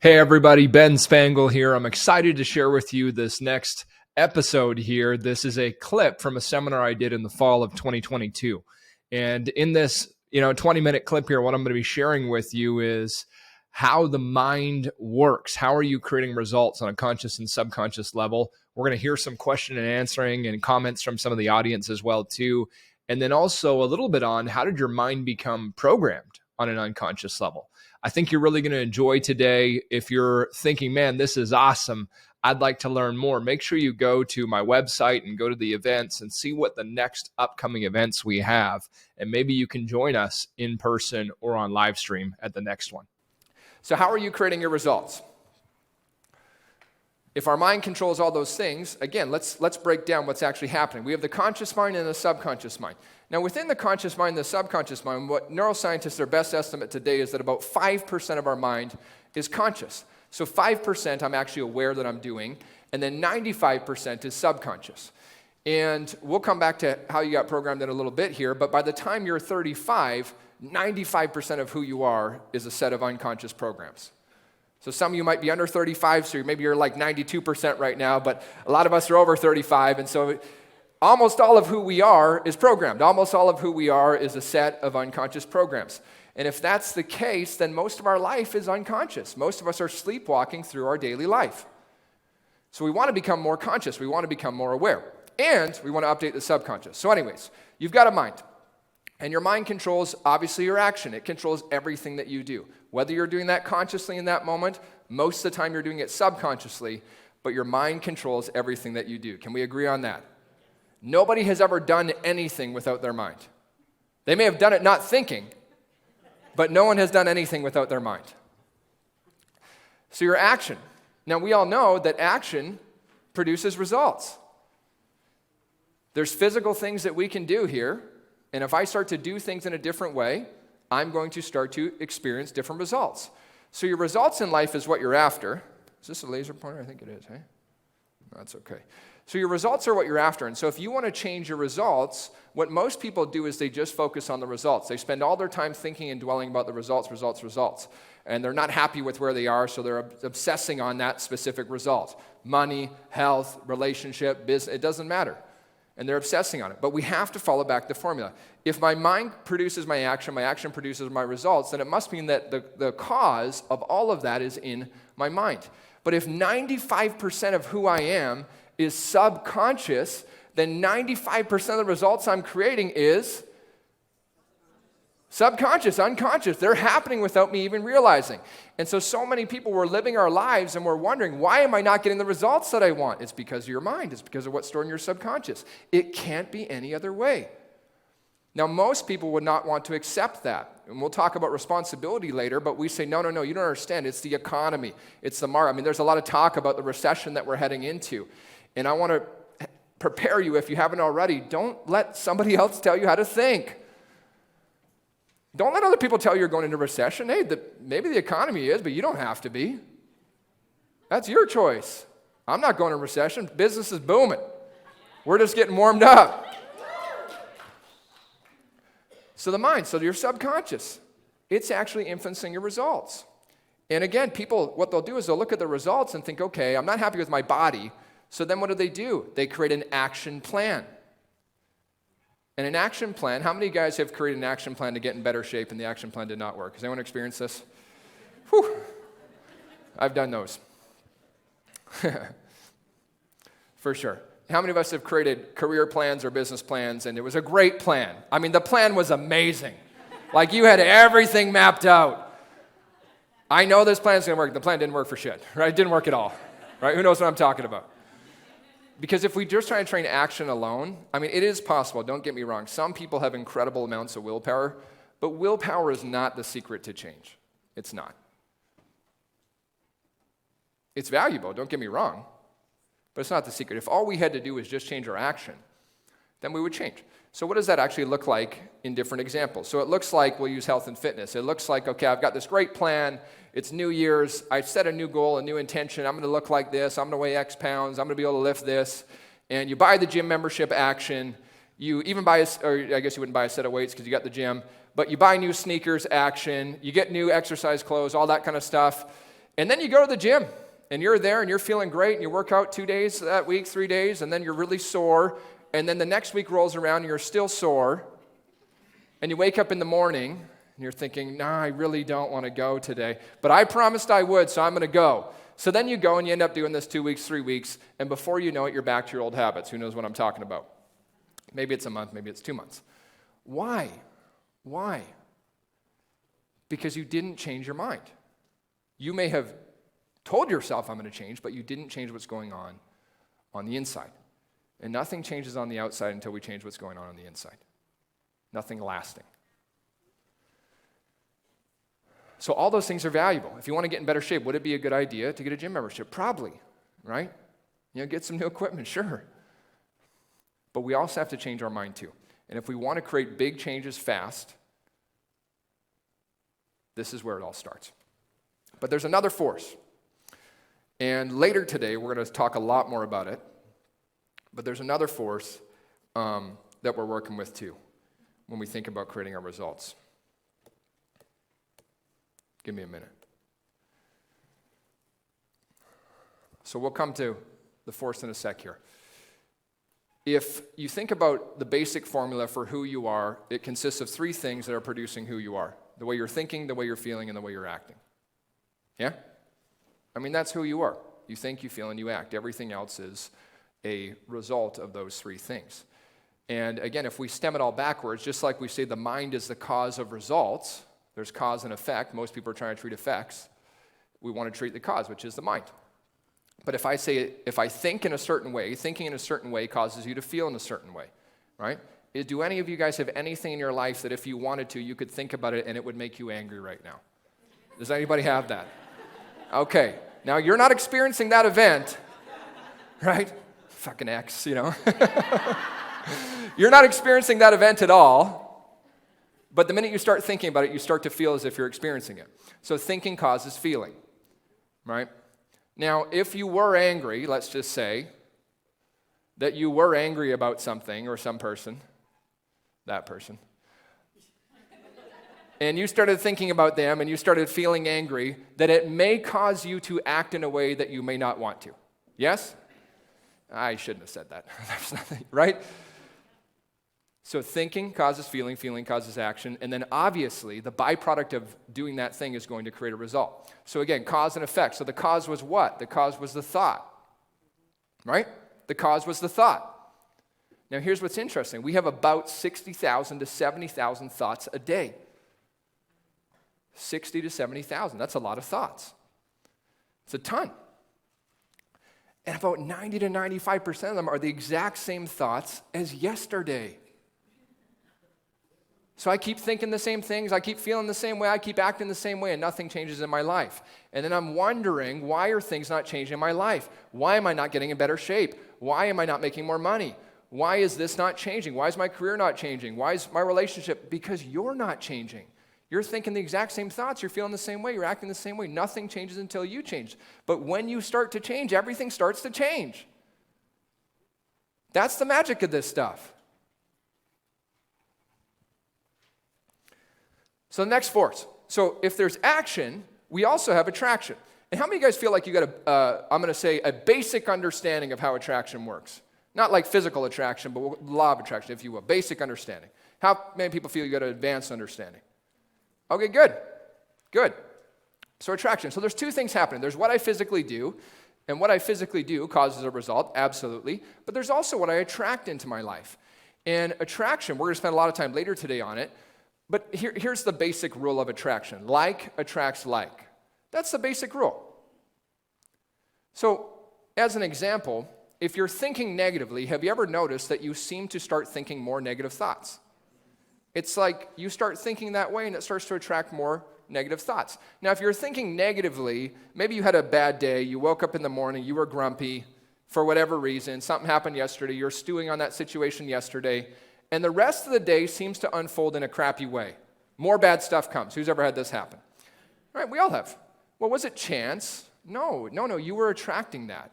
Hey everybody, Ben Spangle here. I'm excited to share with you this next episode here. This is a clip from a seminar I did in the fall of 2022. And in this, 20-minute clip here, what I'm going to be sharing with you is how the mind works. How are you creating results on a conscious and subconscious level? We're going to hear some question and answering and comments from some of the audience as well too. And then also a little bit on how did your mind become programmed on an unconscious level? I think you're really going to enjoy today. If you're thinking, man, this is awesome, I'd like to learn more, make sure you go to my website and go to the events and see what the next upcoming events we have. And maybe you can join us in person or on live stream at the next one. So how are you creating your results? If our mind controls all those things, again, let's break down what's actually happening. We have the conscious mind and the subconscious mind. Now, within the conscious mind and the subconscious mind, what neuroscientists, their best estimate today is that about 5% of our mind is conscious. So 5% I'm actually aware that I'm doing, and then 95% is subconscious. And we'll come back to how you got programmed in a little bit here, but by the time you're 35, 95% of who you are is a set of unconscious programs. So some of you might be under 35, so maybe you're like 92% right now, but a lot of us are over 35, and so almost all of who we are is programmed. Almost all of who we are is a set of unconscious programs. And if that's the case, then most of our life is unconscious. Most of us are sleepwalking through our daily life. So we want to become more conscious. We want to become more aware. And we want to update the subconscious. So anyways, you've got a mind. And your mind controls, obviously, your action. It controls everything that you do. Whether you're doing that consciously in that moment, most of the time you're doing it subconsciously, but your mind controls everything that you do. Can we agree on that? Nobody has ever done anything without their mind. They may have done it not thinking, but no one has done anything without their mind. So your action. Now, we all know that action produces results. There's physical things that we can do here, and if I start to do things in a different way, I'm going to start to experience different results. So your results in life is what you're after. Is this a laser pointer? I think it is, hey? That's okay. So your results are what you're after. And so if you want to change your results, what most people do is they just focus on the results. They spend all their time thinking and dwelling about the results. And they're not happy with where they are, so they're obsessing on that specific result. Money, health, relationship, business, it doesn't matter. And they're obsessing on it. But we have to follow back the formula. If my mind produces my action produces my results, then it must mean that the cause of all of that is in my mind. But if 95% of who I am is subconscious, then 95% of the results I'm creating is subconscious, unconscious. They're happening without me even realizing. And so many people were living our lives and we're wondering, why am I not getting the results that I want? It's because of your mind. It's because of what's stored in your subconscious. It can't be any other way. Now, most people would not want to accept that. And we'll talk about responsibility later, but we say, no, you don't understand. It's the economy. It's the market. I mean, there's a lot of talk about the recession that we're heading into. And I want to prepare you, if you haven't already, don't let somebody else tell you how to think. Don't let other people tell you you're going into recession. Hey, maybe the economy is, but you don't have to be. That's your choice. I'm not going into recession. Business is booming. We're just getting warmed up. So the mind, so your subconscious, it's actually influencing your results. And again, people, what they'll do is they'll look at the results and think, okay, I'm not happy with my body. So then what do? They create an action plan. And an action plan, how many guys have created an action plan to get in better shape and the action plan did not work? Has anyone experienced this? Whew. I've done those. For sure. How many of us have created career plans or business plans and it was a great plan? I mean, the plan was amazing. Like you had everything mapped out. I know this plan's going to work. The plan didn't work for shit, right? It didn't work at all, right? Who knows what I'm talking about? Because if we just try and train action alone, I mean, it is possible, don't get me wrong. Some people have incredible amounts of willpower, but willpower is not the secret to change. It's not. It's valuable, don't get me wrong, but it's not the secret. If all we had to do was just change our action, then we would change. So what does that actually look like in different examples? So it looks like, we'll use health and fitness. It looks like, okay, I've got this great plan. It's New Year's. I've set a new goal, a new intention. I'm going to look like this. I'm going to weigh X pounds. I'm going to be able to lift this. And you buy the gym membership action. You even buy, or I guess you wouldn't buy a set of weights because you got the gym, but you buy new sneakers action. You get new exercise clothes, all that kind of stuff. And then you go to the gym, and you're there, and you're feeling great, and you work out 2 days that week, 3 days, and then you're really sore, and then the next week rolls around, and you're still sore, and you wake up in the morning, and you're thinking, nah, I really don't want to go today, but I promised I would, so I'm going to go. So then you go, and you end up doing this 2 weeks, 3 weeks, and before you know it, you're back to your old habits. Who knows what I'm talking about? Maybe it's a month, maybe it's 2 months. Why? Why? Because you didn't change your mind. You may have told yourself I'm going to change, but you didn't change what's going on the inside. And nothing changes on the outside until we change what's going on the inside. Nothing lasting. So all those things are valuable. If you want to get in better shape, would it be a good idea to get a gym membership? Probably, right? Get some new equipment, sure. But we also have to change our mind too. And if we want to create big changes fast, this is where it all starts. But there's another force. And later today, we're going to talk a lot more about it. But there's another force that we're working with too when we think about creating our results. Give me a minute. So we'll come to the force in a sec here. If you think about the basic formula for who you are, it consists of 3 things that are producing who you are. The way you're thinking, the way you're feeling, and the way you're acting. Yeah? I mean, that's who you are. You think, you feel, and you act. Everything else is a result of those 3 things. And again, if we stem it all backwards, just like we say the mind is the cause of results, there's cause and effect. Most people are trying to treat effects. We want to treat the cause, which is the mind. But if I think in a certain way, thinking in a certain way causes you to feel in a certain way, right? Do any of you guys have anything in your life that if you wanted to, you could think about it and it would make you angry right now? Does anybody have that? Okay. Now, you're not experiencing that event, right? Fucking X, You're not experiencing that event at all, but the minute you start thinking about it, you start to feel as if you're experiencing it. So thinking causes feeling, right? Now, if you were angry, let's just say that you were angry about something or some person, that person, and you started thinking about them and you started feeling angry, that it may cause you to act in a way that you may not want to. Yes? I shouldn't have said that. There's nothing, right? So thinking causes feeling, feeling causes action, and then obviously the byproduct of doing that thing is going to create a result. So again, cause and effect. So the cause was what? The cause was the thought, right? The cause was the thought. Now here's what's interesting. We have about 60,000 to 70,000 thoughts a day. 60 to 70,000, that's a lot of thoughts. It's a ton. And about 90 to 95% of them are the exact same thoughts as yesterday. So I keep thinking the same things, I keep feeling the same way, I keep acting the same way, and nothing changes in my life. And then I'm wondering, why are things not changing in my life? Why am I not getting in better shape? Why am I not making more money? Why is this not changing? Why is my career not changing? Why is my relationship? Because you're not changing. You're thinking the exact same thoughts, you're feeling the same way, you're acting the same way. Nothing changes until you change. But when you start to change, everything starts to change. That's the magic of this stuff. So the next force. So if there's action, we also have attraction. And how many of you guys feel like you got I'm going to say, a basic understanding of how attraction works? Not like physical attraction, but law of attraction, if you will. Basic understanding. How many people feel you got an advanced understanding? Okay, good. Good. So attraction. So there's 2 things happening. There's what I physically do, and what I physically do causes a result, absolutely. But there's also what I attract into my life. And attraction, we're going to spend a lot of time later today on it, but here's the basic rule of attraction. Like attracts like. That's the basic rule. So, as an example, if you're thinking negatively, have you ever noticed that you seem to start thinking more negative thoughts? It's like you start thinking that way and it starts to attract more negative thoughts. Now, if you're thinking negatively, maybe you had a bad day, you woke up in the morning, you were grumpy for whatever reason, something happened yesterday, you're stewing on that situation yesterday, and the rest of the day seems to unfold in a crappy way. More bad stuff comes. Who's ever had this happen? All right, we all have. Well, was it chance? No, you were attracting that.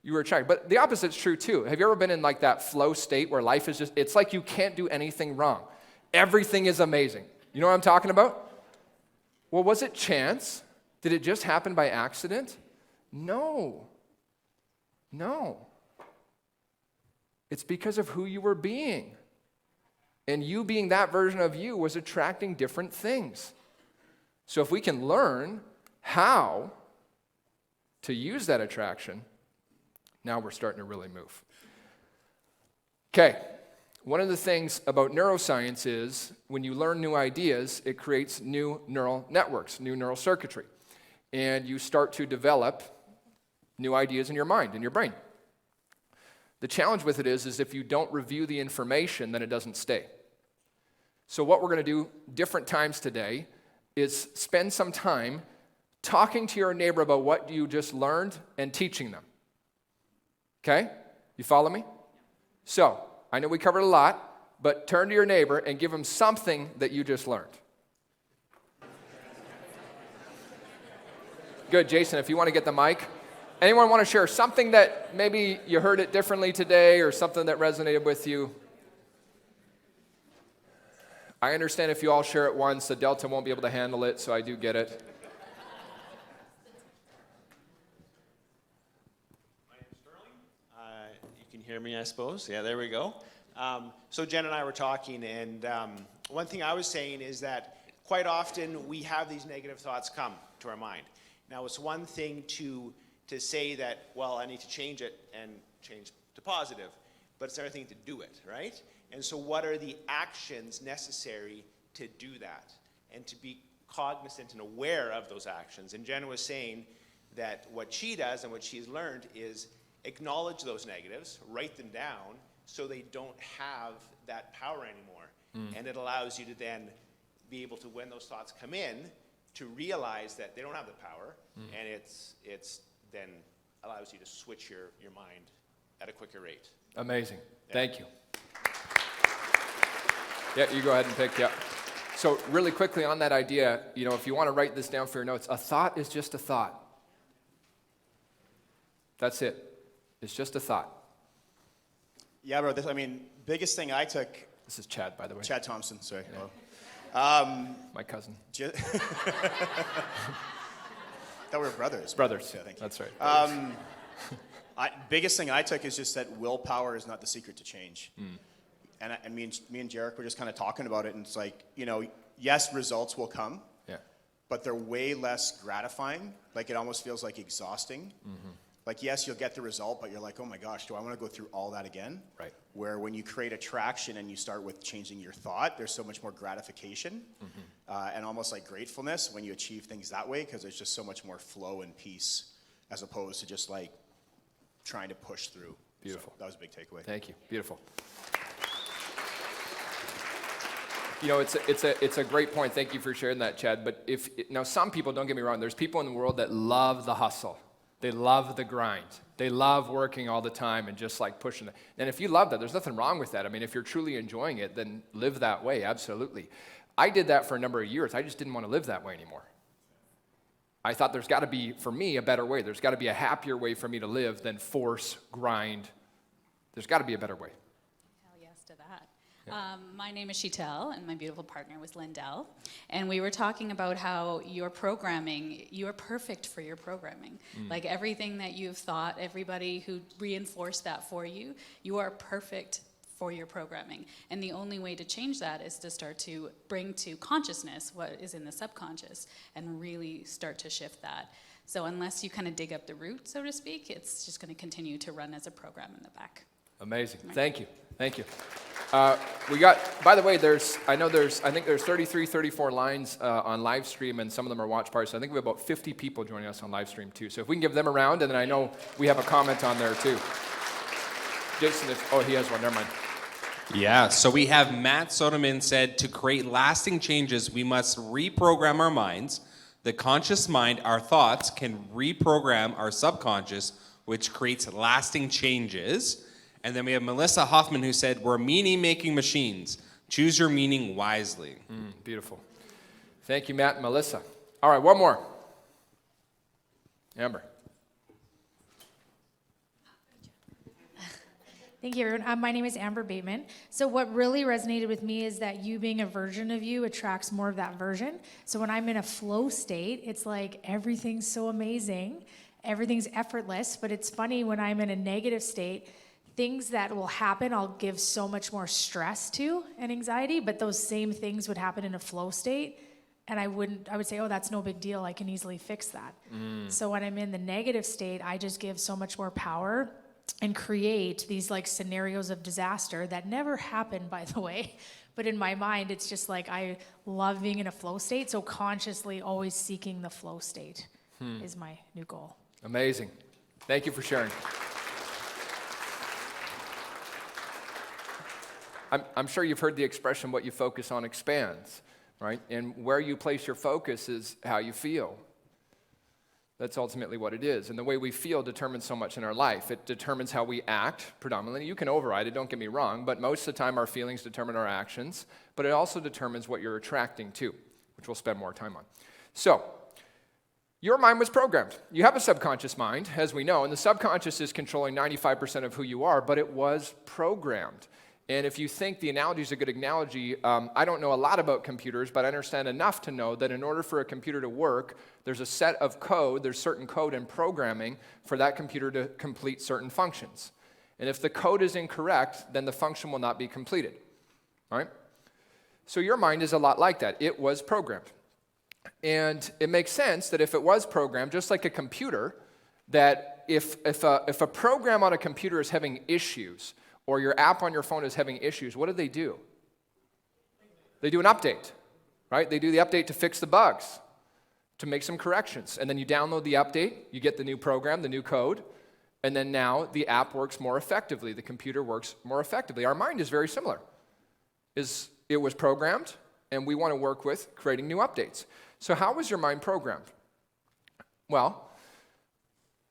You were attracted. But the opposite's true too. Have you ever been in like that flow state where life is just, it's like you can't do anything wrong. Everything is amazing. You know what I'm talking about? Well, was it chance? Did it just happen by accident? No. No. It's because of who you were being. And you being that version of you was attracting different things. So if we can learn how to use that attraction, now we're starting to really move. Okay, one of the things about neuroscience is when you learn new ideas, it creates new neural networks, new neural circuitry. And you start to develop new ideas in your mind, in your brain. The challenge with it is if you don't review the information, then it doesn't stay. So what we're going to do different times today is spend some time talking to your neighbor about what you just learned and teaching them. Okay? You follow me? So, I know we covered a lot, but turn to your neighbor and give them something that you just learned. Good, Jason, if you want to get the mic. Anyone want to share something that maybe you heard it differently today or something that resonated with you? I understand if you all share it once, the Delta won't be able to handle it, so I do get it. My name's Sterling. You can hear me, I suppose. Yeah, there we go. So Jen and I were talking, and one thing I was saying is that quite often we have these negative thoughts come to our mind. Now, it's one thing to say that, well, I need to change it and change to positive, but it's another thing to do it, right? And so what are the actions necessary to do that and to be cognizant and aware of those actions? And Jen was saying that what she does and what she's learned is acknowledge those negatives, write them down so they don't have that power anymore. And it allows you to then be able to, when those thoughts come in, to realize that they don't have the power, and it's then allows you to switch your mind at a quicker rate. Amazing. Yeah. Thank you. Yeah, you go ahead and pick, yeah. So really quickly on that idea, if you want to write this down for your notes, a thought is just a thought. That's it. It's just a thought. Yeah, bro, biggest thing I took... This is Chad, by the way. Chad Thompson, sorry. Yeah. My cousin. That we're brothers. Brothers. Yeah, thank you. That's right. Biggest thing I took is just that willpower is not the secret to change. And me and Jarek were just kind of talking about it, and it's like, yes, results will come, but they're way less gratifying. Like, it almost feels like exhausting. Like, yes, you'll get the result, but you're like, oh my gosh, do I want to go through all that again? Right. Where when you create attraction and you start with changing your thought, there's so much more gratification and almost like gratefulness when you achieve things that way, because there's just so much more flow and peace as opposed to just like trying to push through. Beautiful. So that was a big takeaway. Thank you. Beautiful. It's a great point. Thank you for sharing that, Chad. But now some people, don't get me wrong, there's people in the world that love the hustle. They love the grind. They love working all the time and just like pushing it. And if you love that, there's nothing wrong with that. I mean, if you're truly enjoying it, then live that way, absolutely. I did that for a number of years. I just didn't want to live that way anymore. I thought there's got to be, for me, a better way. There's got to be a happier way for me to live than force, grind. There's got to be a better way. Hell yes to that. My name is Sheetal, and my beautiful partner was Lindell. And we were talking about how your programming, you are perfect for your programming. Like everything that you've thought, everybody who reinforced that for you, you are perfect for your programming. And the only way to change that is to start to bring to consciousness what is in the subconscious and really start to shift that. So unless you kind of dig up the root, so to speak, it's just going to continue to run as a program in the back. Amazing. Right. Thank you. Thank you. We got, by the way, I think there's 33, 34 lines on live stream, and some of them are watch parties. So I think we have about 50 people joining us on live stream too. So if we can give them a round, and then I know we have a comment on there too. Jason, he has one. Never mind. Yeah, so we have Matt Soderman said, to create lasting changes, we must reprogram our minds. The conscious mind, our thoughts, can reprogram our subconscious, which creates lasting changes. And then we have Melissa Hoffman who said, we're meaning-making machines. Choose your meaning wisely. Beautiful. Thank you, Matt and Melissa. All right, one more. Amber. Thank you, everyone. My name is Amber Bateman. So what really resonated with me is that you being a version of you attracts more of that version. So when I'm in a flow state, it's like everything's so amazing, everything's effortless, but it's funny when I'm in a negative state, things that will happen, I'll give so much more stress to and anxiety, but those same things would happen in a flow state, and I would say, oh, that's no big deal, I can easily fix that. So when I'm in the negative state, I just give so much more power and create these like scenarios of disaster that never happen, by the way. But in my mind, it's just like I love being in a flow state, so consciously always seeking the flow state is my new goal. Amazing. Thank you for sharing. I'm sure you've heard the expression, what you focus on expands, right? And where you place your focus is how you feel. That's ultimately what it is. And the way we feel determines so much in our life. It determines how we act, predominantly. You can override it, don't get me wrong, but most of the time our feelings determine our actions, but it also determines what you're attracting to, which we'll spend more time on. So, your mind was programmed. You have a subconscious mind, as we know, and the subconscious is controlling 95% of who you are, but it was programmed. And if you think the analogy is a good analogy, I don't know a lot about computers, but I understand enough to know that in order for a computer to work, there's a set of code, there's certain code and programming for that computer to complete certain functions. And if the code is incorrect, then the function will not be completed, right? So your mind is a lot like that. It was programmed. And it makes sense that if it was programmed, just like a computer, that if a program on a computer is having issues, or your app on your phone is having issues, what do? They do an update, right? They do the update to fix the bugs, to make some corrections. And then you download the update, you get the new program, the new code, and then now the app works more effectively, the computer works more effectively. Our mind is very similar. It was programmed, and we want to work with creating new updates. So how was your mind programmed? Well,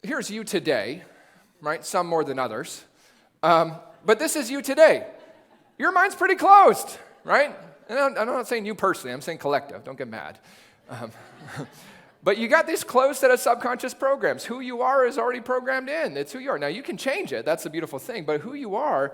here's you today, right? Some more than others. But this is you today. Your mind's pretty closed, right? And I'm not saying you personally, I'm saying collective. Don't get mad. But you got this closed set of subconscious programs. Who you are is already programmed in. It's who you are. Now, you can change it. That's the beautiful thing. But who you are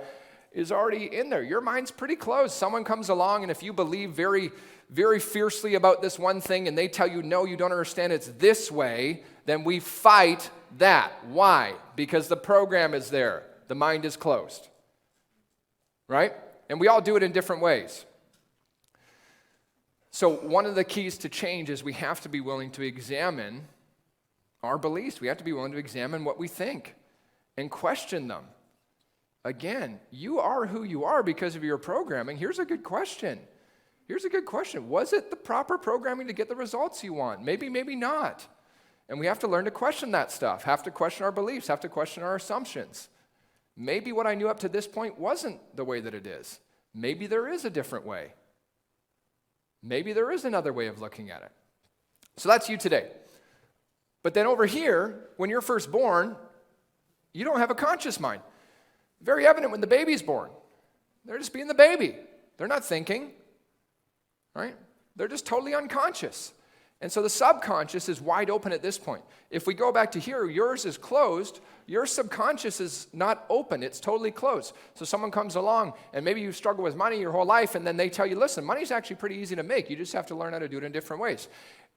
is already in there. Your mind's pretty closed. Someone comes along, and if you believe very, very fiercely about this one thing, and they tell you, no, you don't understand, it's this way, then we fight that. Why? Because the program is there. The mind is closed, right? And we all do it in different ways. So one of the keys to change is we have to be willing to examine our beliefs. We have to be willing to examine what we think and question them. Again, you are who you are because of your programming. Here's a good question. Was it the proper programming to get the results you want? Maybe, maybe not. And we have to learn to question that stuff, have to question our beliefs, have to question our assumptions. Maybe what I knew up to this point wasn't the way that it is. Maybe there is a different way. Maybe there is another way of looking at it. So that's you today. But then over here, when you're first born, you don't have a conscious mind. Very evident when the baby's born. They're just being the baby. They're not thinking, right? They're just totally unconscious. And so the subconscious is wide open at this point. If we go back to here, yours is closed. Your subconscious is not open. It's totally closed. So someone comes along, and maybe you've struggled with money your whole life, and then they tell you, listen, money's actually pretty easy to make. You just have to learn how to do it in different ways.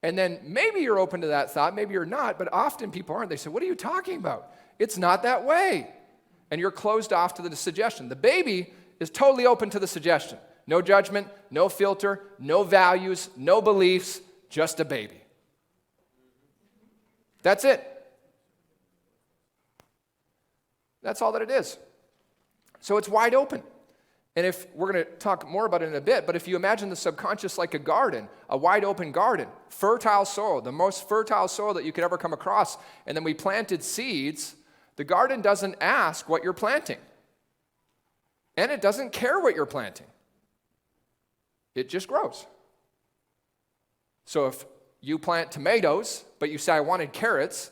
And then maybe you're open to that thought, maybe you're not, but often people aren't. They say, what are you talking about? It's not that way. And you're closed off to the suggestion. The baby is totally open to the suggestion. No judgment, no filter, no values, no beliefs, just a baby. That's it. That's all that it is. So it's wide open. And if we're going to talk more about it in a bit, but if you imagine the subconscious like a garden, a wide open garden, fertile soil, the most fertile soil that you could ever come across, and then we planted seeds, the garden doesn't ask what you're planting. And it doesn't care what you're planting. It just grows. So if you plant tomatoes, but you say, I wanted carrots,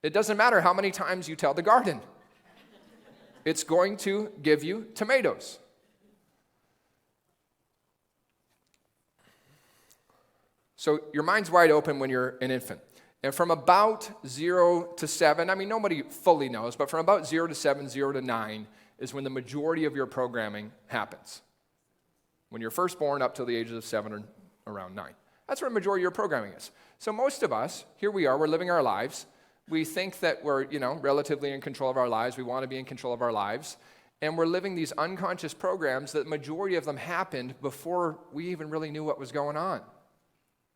it doesn't matter how many times you tell the garden. It's going to give you tomatoes. So your mind's wide open when you're an infant. And from about 0 to 7, I mean, nobody fully knows, but from about 0 to 7, 0 to 9 is when the majority of your programming happens. When you're first born up till the ages of 7 or around 9. That's where the majority of your programming is. So most of us, here we are, we're living our lives. We think that we're, relatively in control of our lives. We want to be in control of our lives. And we're living these unconscious programs that the majority of them happened before we even really knew what was going on.